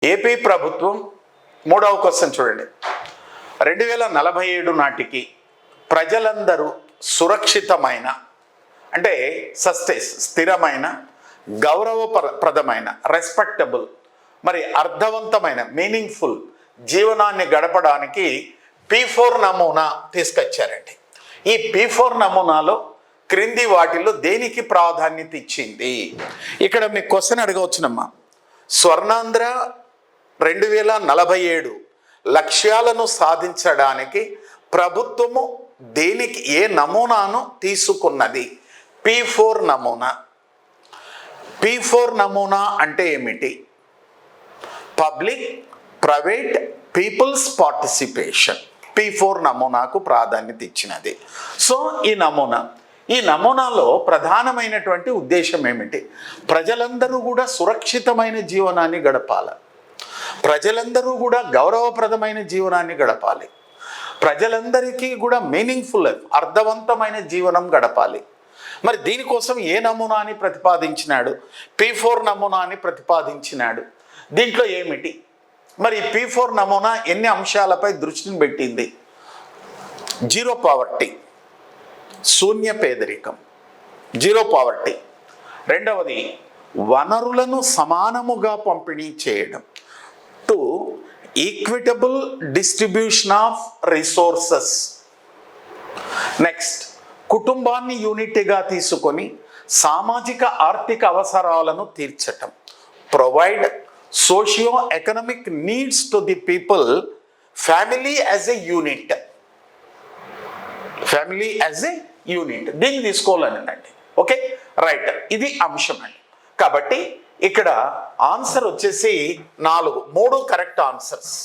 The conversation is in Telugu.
ఏపీ ప్రభుత్వం మూడవ క్వశ్చన్ చూడండి. 2047 నాటికి ప్రజలందరూ సురక్షితమైన అంటే స్థిరమైన గౌరవప్రదమైన రెస్పెక్టబుల్ మరి అర్థవంతమైన మీనింగ్ఫుల్ జీవనాన్ని గడపడానికి P4 నమూనా తీసుకొచ్చారండి. ఈ P4 నమూనాలో క్రింది వాటిలో దేనికి ప్రాధాన్యత ఇచ్చింది? ఇక్కడ మీకు క్వశ్చన్ అడగవచ్చునమ్మా. స్వర్ణాంధ్ర 2047 లక్ష్యాలను సాధించడానికి ప్రభుత్వము దేనికి ఏ నమూనాను తీసుకున్నది? P4 నమూనా. P4 నమూనా అంటే ఏమిటి? Public, private, people's participation. P4 నమూనాకు ప్రాధాన్యత ఇచ్చినది. సో ఈ నమూనాలో ప్రధానమైనటువంటి ఉద్దేశం ఏమిటి? ప్రజలందరూ కూడా సురక్షితమైన జీవనాన్ని గడపాలి, ప్రజలందరూ కూడా గౌరవప్రదమైన జీవనాన్ని గడపాలి, ప్రజలందరికీ కూడా మీనింగ్ఫుల్ అర్థవంతమైన జీవనం గడపాలి. మరి దీనికోసం ఏ నమూనాని ప్రతిపాదించినాడు? P4 నమూనాని ప్రతిపాదించినాడు. దీంట్లో ఏమిటి? మరి P4 నమూనా ఎన్ని అంశాలపై దృష్టిని పెట్టింది? జీరో పావర్టీ, శూన్య పేదరికం, జీరో పావర్టీ. రెండవది వనరులను సమానముగా పంపిణీ చేయడం. 2 equitable distribution of resources. Next కుటుంబాన్ని యూనిట్గా తీసుకొని సామాజిక ఆర్థిక అవసరాలను తీర్చటం. Provide socio economic needs to the people, family as a unit. Family as a unit దీన్ని తీసుకోవాలనండి. Okay, right. ఇది అంశం అండి. కాబట్టి ఇక్కడ ఆన్సర్ వచ్చేసి 3 కరెక్ట్ ఆన్సర్స్.